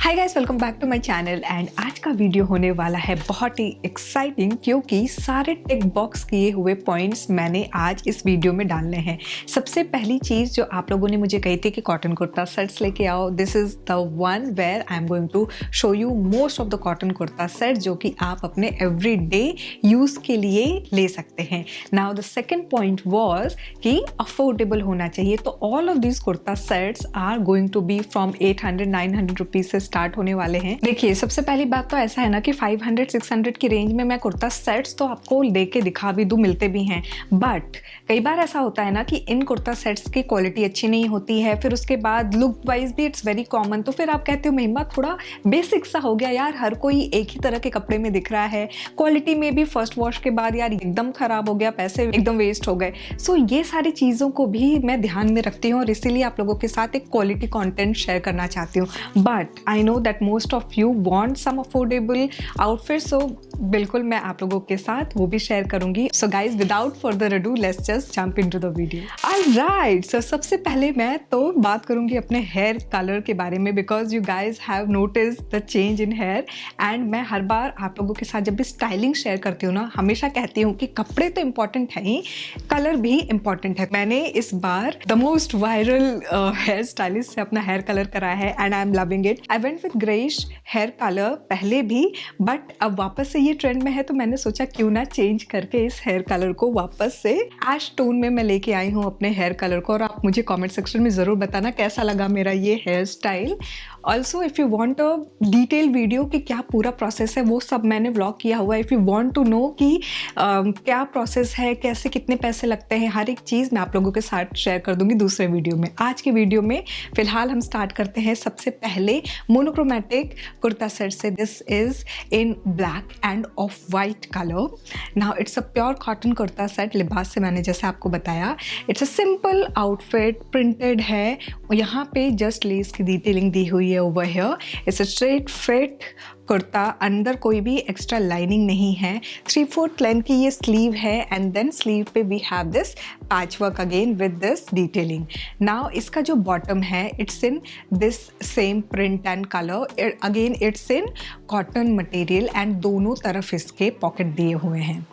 Hi guys, welcome back to my channel. And आज का video होने वाला है बहुत ही एक्साइटिंग, क्योंकि सारे टिक बॉक्स किए हुए पॉइंट्स मैंने आज इस वीडियो में डालने हैं। सबसे पहली चीज़ जो आप लोगों ने मुझे कही थी कि कॉटन कुर्ता सेट्स लेके आओ, this is the one where I am going to show you most of the cotton kurta set जो कि आप अपने एवरी डे यूज़ के लिए ले सकते हैं। Now the second point was कि अफोर्डेबल होना चाहिए, तो all of these kurta sets are going to be from 800-900 rupees से स्टार्ट होने वाले हैं। देखिए, सबसे पहली बात तो ऐसा है ना कि 500-600 की रेंज में मैं कुर्ता सेट्स तो आपको लेके दिखा भी दूं, मिलते भी हैं, बट कई बार ऐसा होता है ना कि इन कुर्ता सेट्स की क्वालिटी अच्छी नहीं होती है, फिर उसके बाद लुक वाइज भी इट्स वेरी कॉमन, तो फिर आप कहते हो महिमा थोड़ा बेसिक सा हो गया यार, हर कोई एक ही तरह के कपड़े में दिख रहा है, क्वालिटी में भी फर्स्ट वॉश के बाद यार एकदम खराब हो गया, पैसे एकदम वेस्ट हो गए। सो ये सारी चीज़ों को भी मैं ध्यान में रखती हूँ और इसीलिए आप लोगों के साथ एक क्वालिटी कंटेंट शेयर करना चाहती हूँ। But I know that most of you want some affordable outfit, so बिल्कुल मैं आप लोगों के साथ वो भी शेयर करूंगी। So guys, without further ado let's just jump into the video. Alright, so सबसे पहले मैं तो बात करूंगी अपने हेयर कलर के बारे में, because you guys have notice the change in hair. And मैं हर बार आप लोगों के साथ जब भी स्टाइलिंग शेयर करती हूँ ना, हमेशा कहती हूँ कि कपड़े तो इंपॉर्टेंट है ही, कलर भी इंपॉर्टेंट है। मैंने इस बार the most viral hair stylist से अपना हेयर कलर कराया है and I am loving it. I went with greyish hair colour पहले भी, बट अब वापस से ये ट्रेंड में है तो मैंने सोचा क्यों ना चेंज करके इस हेयर कलर को वापस से ऐश टोन में मैं लेके आई हूँ अपने हेयर कलर को। और आप मुझे कमेंट सेक्शन में ज़रूर बताना कैसा लगा मेरा ये hair style. Also if you want a detail video कि क्या पूरा प्रोसेस है, वो सब मैंने व्लॉग किया हुआ है। If you want to know कि क्या प्रोसेस है, कैसे कितने पैसे लगते हैं, हर एक चीज़ मैं आप लोगों के साथ शेयर कर दूंगी दूसरे वीडियो में। आज के वीडियो में फ़िलहाल हम स्टार्ट करते हैं सबसे पहले मोनोक्रोमैटिक कुर्ता सेट से। This is in black and off white colour. Now it's a pure cotton kurta set, लिबास से मैंने जैसे आपको बताया। It's a simple outfit, printed है, यहाँ पे जस्ट लेस की डिटेलिंग दी हुई है over here. It's a straight fit kurta, अंदर कोई भी एक्स्ट्रा लाइनिंग नहीं है। 3/4 लेंथ की ये स्लीव है एंड देन स्लीव पे we have this patch work again with this detailing. Now इसका जो बॉटम है it's in this same print and colour, again it's in cotton material and दोनों तरफ इसके पॉकेट दिए हुए हैं।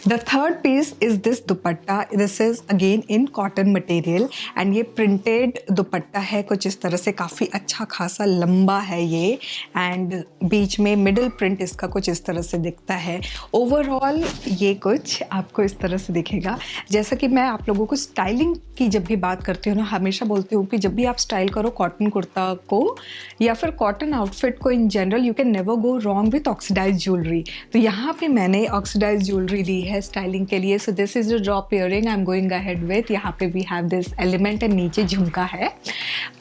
The third piece is this dupatta. This is again in cotton material and ये printed दुपट्टा है, कुछ इस तरह से, काफ़ी अच्छा खासा लंबा है ये, and बीच में मिडल प्रिंट इसका कुछ इस तरह से दिखता है। ओवरऑल ये कुछ आपको इस तरह से दिखेगा। जैसा कि मैं आप लोगों को स्टाइलिंग की जब भी बात करती हूँ ना, हमेशा बोलती हूँ कि जब भी आप स्टाइल करो कॉटन कुर्ता को या फिर कॉटन आउटफिट को in general, you can never go wrong with oxidise jewellery. तो यहाँ पे मैंने ऑक्सीडाइज ज्वेलरी दी है स्टाइलिंग के लिए। So this is the drop earring I am going ahead with. यहाँ पे we have this element and नीचे झुमका है।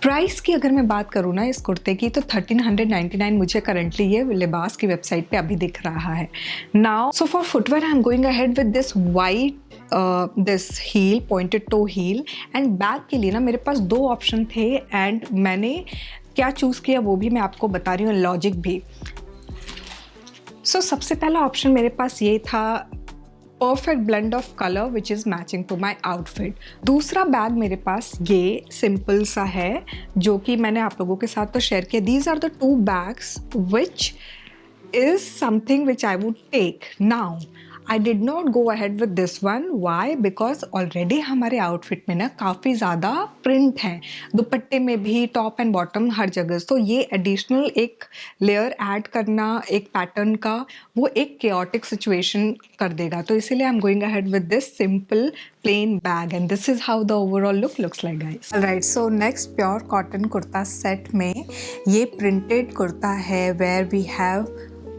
प्राइस की अगर मैं बात करूँ ना इस कुर्ते की, तो 1399 मुझे करंटली ये लिबास की वेबसाइट पे अभी दिख रहा है। Now so for footwear I am going ahead with this white this heel, pointed toe heel. And bag के लिए ना मेरे पास दो ऑप्शन थे एंड मैंने क्या चूज़ किया वो भी मैं आपको बता रही हूँ, लॉजिक भी। सो सबसे पहला ऑप्शन मेरे पास ये था, perfect blend of colour which is matching to my outfit. दूसरा बैग मेरे पास ये सिंपल सा है जो कि मैंने आप लोगों के साथ तो शेयर किया। These are the two bags which is something which I would take. Now I did not go ahead with this one. Why? Because already हमारे आउटफिट में ना काफ़ी ज़्यादा प्रिंट है, दुपट्टे में भी, टॉप एंड बॉटम हर जगह। तो ये एडिशनल एक लेयर ऐड करना एक पैटर्न का, वो एक chaotic सिचुएशन कर देगा। तो इसीलिए आई am going ahead with this simple plain bag and this is how the overall look looks like, guys. Alright, so next pure cotton kurta set में ये printed कुर्ता है where we have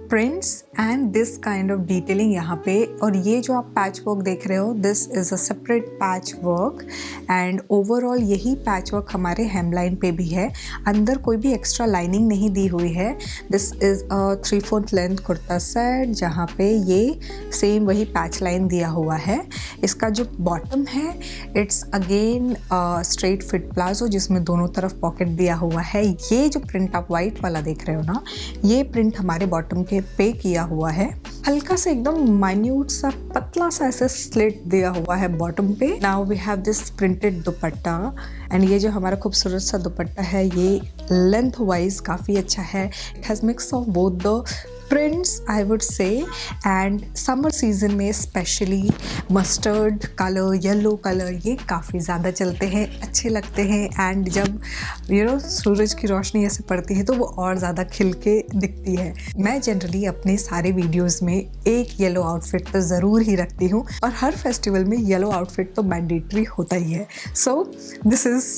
prints and this kind of detailing यहाँ पे। और ये जो आप patch work देख रहे हो, this is a separate patch work and overall यही पैच वर्क हमारे हेमलाइन पे भी है, अंदर कोई भी एक्स्ट्रा लाइनिंग नहीं दी हुई है। this is a 3/4 length kurta set जहाँ पे ये सेम वही पैच लाइन दिया हुआ है। इसका जो बॉटम है it's again straight fit palazzo जिसमें दोनों तरफ पॉकेट दिया हुआ है। ये जो प्रिंट आप वाइट वाला देख रहे हो ना, ये प्रिंट हमारे बॉटम के पे किया हुआ है हल्का सा एकदम माइन्यूट सा पतला सा ऐसे स्लिट दिया हुआ है बॉटम पे। Now we have this printed dupatta and ये जो हमारा खूबसूरत सा दुपट्टा है ये लेंथ वाइज काफ़ी अच्छा है। It has mix of both the prints I would say, and summer season में specially mustard colour, yellow colour ये काफ़ी ज़्यादा चलते हैं, अच्छे लगते हैं। एंड जब सूरज की रोशनी ऐसे पड़ती है तो वो और ज़्यादा खिल के दिखती है। मैं जनरली अपने सारे वीडियोस में एक येलो आउटफिट तो ज़रूर ही रखती हूँ और हर फेस्टिवल में येलो आउटफिट तो मैंडेटरी होता ही है। So this is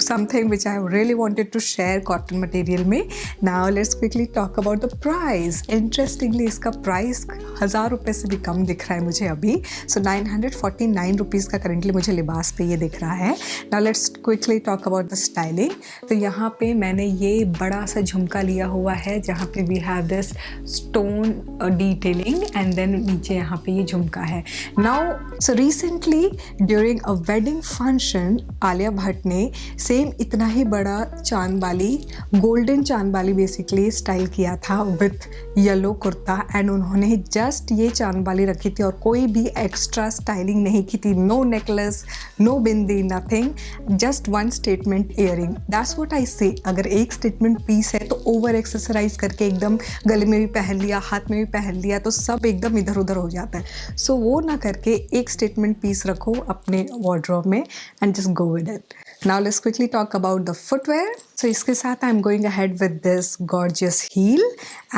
something which I really wanted to share cotton material में। Now let's quickly talk about the price. Interestingly इसका प्राइस 1000 रुपये से भी कम दिख रहा है मुझे अभी। सो 949 रुपीज़ का करेंटली मुझे लिबास पे ये दिख रहा है। Now let's quickly talk about the styling. तो यहाँ पे मैंने ये बड़ा सा झुमका लिया हुआ है जहाँ पे we have this stone detailing and then नीचे यहाँ पे ये झुमका है। Now so recently during a wedding function Alia Bhatt ने सेम इतना ही बड़ा चांद वाली, गोल्डन चांद वाली बेसिकली स्टाइल किया था विथ येलो कुर्ता एंड उन्होंने जस्ट ये चांद वाली रखी थी और कोई भी एक्स्ट्रा स्टाइलिंग नहीं की थी। No necklace, no bindi, nothing, just one statement earring. That's what I say. अगर एक स्टेटमेंट पीस है तो ओवर एक्सेसराइज करके एकदम गले में भी पहन लिया, हाथ में भी पहन लिया तो सब एकदम इधर उधर हो जाता है। सो वो ना करके एक स्टेटमेंट पीस रखो अपने वार्डरोब में and just go with it. Now let's quickly talk about the footwear. So इसके साथ I'm going ahead with this gorgeous heel,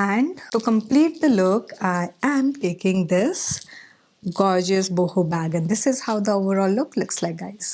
and to complete the look I am taking this gorgeous boho bag, and this is how the overall look looks like, guys.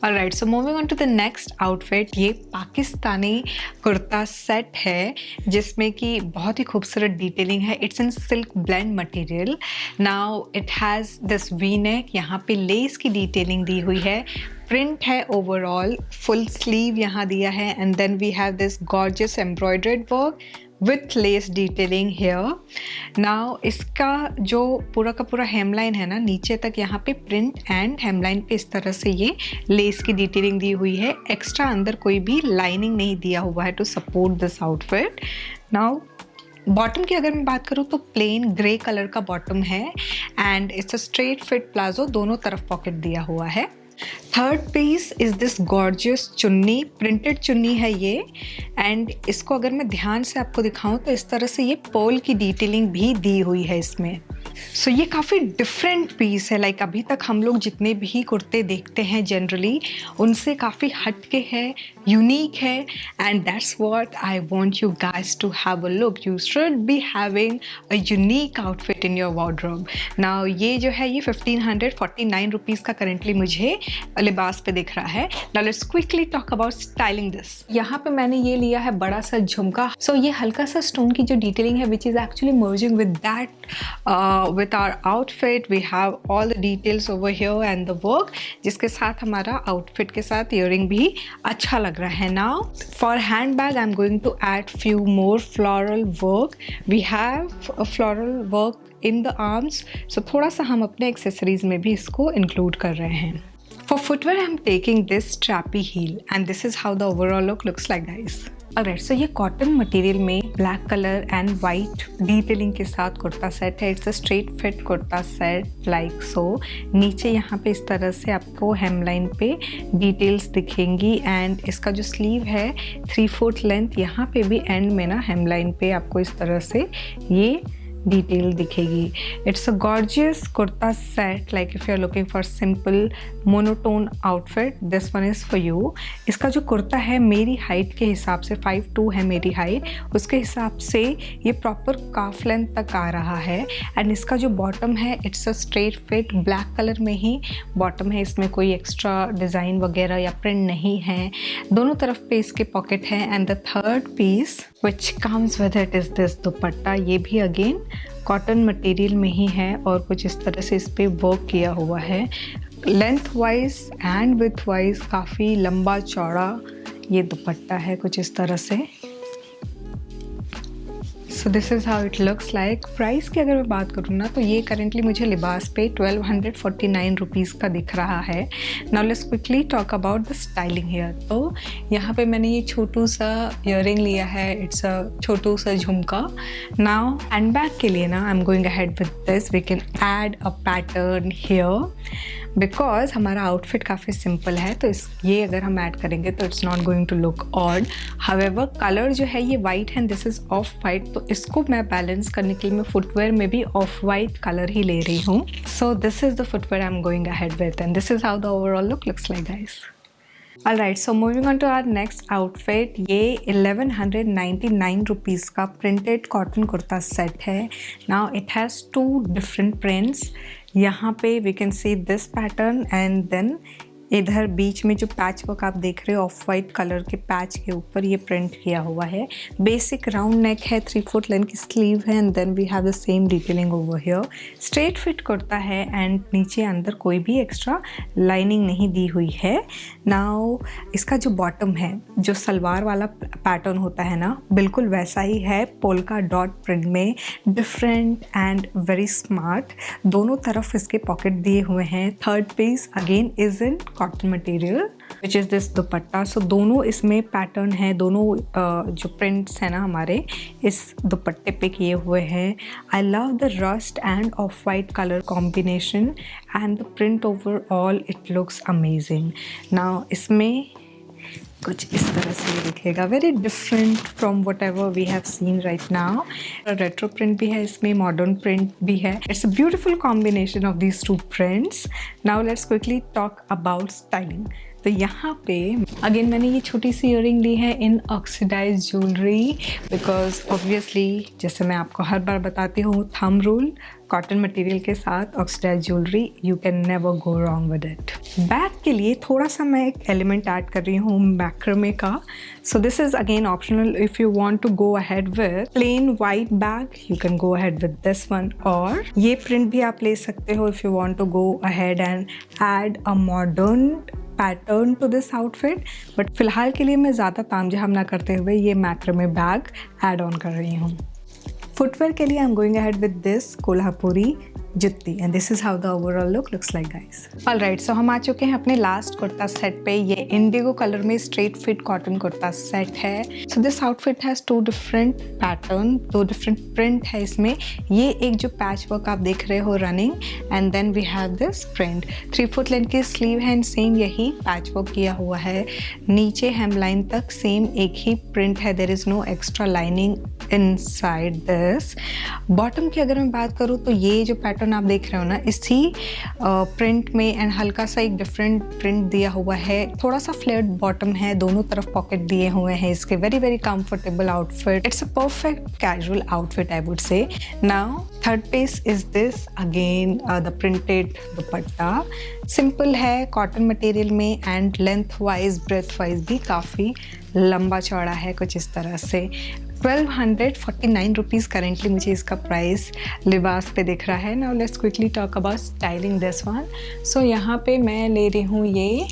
Alright, so moving on to the next outfit. ये Pakistani kurta set है जिसमें कि बहुत ही खूबसूरत detailing है। It's in silk blend material. Now it has this V neck, यहाँ पे less की डिटेलिंग दी हुई है, प्रिंट है ओवरऑल, फुल स्लीव यहाँ दिया है and then we have this gorgeous embroidered work with lace detailing here. Now इसका जो पूरा का पूरा हेमलाइन है ना, नीचे तक यहाँ पे प्रिंट एंड हेमलाइन पे इस तरह से ये लेस की डिटेलिंग दी हुई है। एक्स्ट्रा अंदर कोई भी लाइनिंग नहीं दिया हुआ है to support this outfit. Now bottom की अगर मैं बात करूँ तो प्लेन ग्रे कलर का बॉटम है and it's a straight fit palazzo, दोनों तरफ पॉकेट दिया हुआ है। Third piece is this gorgeous chunni, printed chunni है ये एंड इसको अगर मैं ध्यान से आपको दिखाऊं तो इस तरह से ये पर्ल की डिटेलिंग भी दी हुई है इसमें। सो ये काफ़ी डिफरेंट पीस है। लाइक अभी तक हम लोग जितने भी कुर्ते देखते हैं जनरली उनसे काफ़ी हटके है, यूनिक है and that's what I want you guys to have a look. You should be having a unique outfit in your wardrobe. Now ये जो है ये 1549 रुपीज़ का करेंटली मुझे लिबास पे दिख रहा है। Now let's quickly talk about styling this. यहाँ पे मैंने ये लिया है बड़ा सा झुमका। सो ये हल्का सा स्टोन की जो डिटेलिंग है which is actually merging with that with our outfit. We have all the details over here and the work, जिसके साथ हमारा outfit के साथ earring भी अच्छा लग रहा है। Now for handbag I'm going to add few more floral work. We have a floral work in the arms, so थोड़ा सा हम अपने accessories में भी इसको include कर रहे हैं। For footwear I'm taking this strappy heel and this is how the overall look looks like, guys. Alright, so ये कॉटन मटेरियल में black colour and white detailing के साथ कुर्ता सेट है। It's a straight fit kurta set like so. नीचे यहाँ पे इस तरह से आपको हेमलाइन पे डिटेल्स दिखेंगी एंड इसका जो स्लीव है 3/4 लेंथ, यहाँ पे भी एंड में ना हेमलाइन पे आपको इस तरह से ये डिटेल दिखेगी। It's a gorgeous kurta set. Like if you are looking for simple monotone outfit this one is for you. इसका जो कुर्ता है मेरी हाइट के हिसाब से 5'2" है मेरी हाइट, उसके हिसाब से ये प्रॉपर काफ लेंथ तक आ रहा है एंड इसका जो बॉटम है it's a straight fit black colour में ही बॉटम है। इसमें कोई एक्स्ट्रा डिज़ाइन वगैरह या प्रिंट नहीं है। दोनों तरफ पे इसके पॉकेट है and the third piece which comes with it is this dupatta. ये भी अगेन कॉटन मटेरियल में ही है और कुछ इस तरह से इस पर वर्क किया हुआ है। Length wise and with wise काफ़ी लंबा चौड़ा ये दुपट्टा है कुछ इस तरह से। सो this is how it looks like. Price की अगर मैं बात करूँ ना तो ये करेंटली मुझे लिबास पे 1249 रुपीज़ का दिख रहा है। Now let's quickly talk about the styling here. तो यहाँ पे मैंने ये छोटू सा ईयरिंग लिया है, इट्स अ छोटू सा झुमका। नाउ हैंड बैग के लिए ना I am going ahead with this, we can add a pattern here because हमारा आउटफिट काफ़ी सिंपल है, तो ये अगर हम ऐड करेंगे तो it's not going to look odd. However colour जो है ये वाइट है, दिस इज़ ऑफ वाइट, तो इसको मैं बैलेंस करने के लिए मैं फुटवेयर में भी ऑफ वाइट कलर ही ले रही हूँ। सो this is the footwear I am going ahead with and this is how the overall look looks like guys. Alright, so moving on to our next outfit, ये 1199 rupees का printed cotton kurta set है। Now it has two different prints. यहाँ पे we can see this pattern and then इधर बीच में जो patch work आप देख रहे हो ऑफ वाइट कलर के पैच के ऊपर ये प्रिंट किया हुआ है। बेसिक राउंड नेक है, 3 फुट लेंथ की स्लीव है and then we have the same detailing over here. Straight fit kurta है एंड नीचे अंदर कोई भी एक्स्ट्रा लाइनिंग नहीं दी हुई है। नाउ इसका जो बॉटम है, जो सलवार वाला पैटर्न होता है ना, बिल्कुल वैसा ही है, पोल्का डॉट प्रिंट में, डिफरेंट एंड वेरी स्मार्ट। दोनों तरफ इसके पॉकेट दिए हुए हैं। Third piece again is in cotton material which is this dupatta. So दोनों इसमें पैटर्न है, दोनों जो प्रिंट्स हैं ना हमारे इस दुपट्टे पे किए हुए हैं। I love the rust and off white colour combination and the print overall it looks amazing. Now इसमें कुछ इस तरह से ये दिखेगा, very different from whatever we have seen right now. Retro print भी है इसमें, मॉडर्न प्रिंट भी है। It's a beautiful combination of these two prints. Now let's quickly talk about styling. तो यहाँ पे अगेन मैंने ये छोटी सी ईयरिंग ली है इन ऑक्सीडाइज ज्वेलरी बिकॉज ऑब्वियसली जैसे मैं आपको हर बार बताती हूँ, थंब रूल, कॉटन मटेरियल के साथ oxidise jewellery you can never go wrong with it. Bag के लिए थोड़ा सा मैं एक एलिमेंट ऐड कर रही हूँ मैक्रमे का। So this is again optional, if you want to go ahead with plain white bag you can go ahead with this one, और ये प्रिंट भी आप ले सकते हो if you want to go ahead and add a modern pattern to this outfit. But फिलहाल के लिए मैं ज़्यादा तामझाम ना करते हुए ये मैक्रमे बैग ऐड ऑन कर रही हूँ। फुटवेयर के लिए I am going ahead with this Kolhapuri jutti and this is how the overall look looks like guys. Alright, so हम आ चुके हैं अपने लास्ट कुर्ता सेट पे। ये इंडिगो कलर में straight fit cotton kurta set है। So this outfit has 2 different pattern, 2 different print है इसमें। ये एक जो पैच वर्क आप देख रहे हो running and then we have this print. 3 foot length की स्लीव है एंड सेम यही पैच वर्क किया हुआ है। नीचे हेमलाइन तक सेम एक ही प्रिंट है, there is no extra lining inside this. Bottom की अगर मैं बात करूँ तो ये जो पैटर्न आप देख रहे हो ना, इसी प्रिंट में एंड हल्का सा एक डिफरेंट प्रिंट दिया हुआ है। थोड़ा सा फ्लेयर्ड बॉटम है, दोनों तरफ पॉकेट दिए हुए हैं इसके। Very very comfortable outfit, it's a perfect casual outfit I would say. Now third piece is this again the printed dupatta. Simple है, कॉटन मटेरियल में and length wise breadth wise भी काफ़ी लंबा चौड़ा है, कुछ इस तरह से। 1249 रुपीज़ करेंटली मुझे इसका प्राइस लिबास पे दिख रहा है। Now let's quickly talk about styling this one. So यहाँ पे मैं ले रही हूँ ये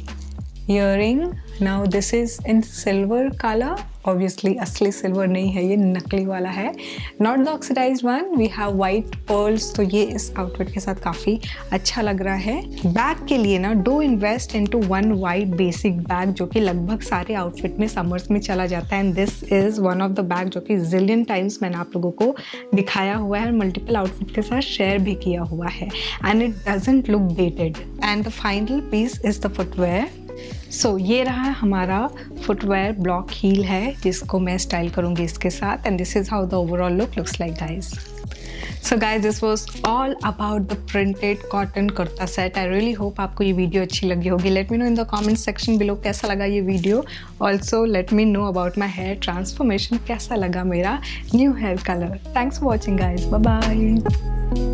earring. Now this is in silver colour, obviously असली सिल्वर नहीं है, ये नकली वाला है, not the oxidise one. We have white pearls, तो ये इस आउटफिट के साथ काफ़ी अच्छा लग रहा है। बैग के लिए ना do invest into 1 white basic bag जो कि लगभग सारे आउटफिट में समर्स में चला जाता है and this is one of the bag जो कि जिलियन टाइम्स मैंने आप लोगों को दिखाया हुआ है और मल्टीपल आउटफिट के साथ शेयर भी किया हुआ है and it doesn't look dated. And the final piece is the footwear. So ये रहा हमारा फुटवेयर, ब्लॉक हील है जिसको मैं स्टाइल करूँगी इसके साथ and this is how the overall look looks like guys. So guys this was all about the printed cotton kurta set. I really hope आपको ये वीडियो अच्छी लगी होगी। Let me know in the comment section below कैसा लगा ये video. Also let me know about my hair transformation, कैसा लगा मेरा new hair colour. Thanks for watching guys, bye bye.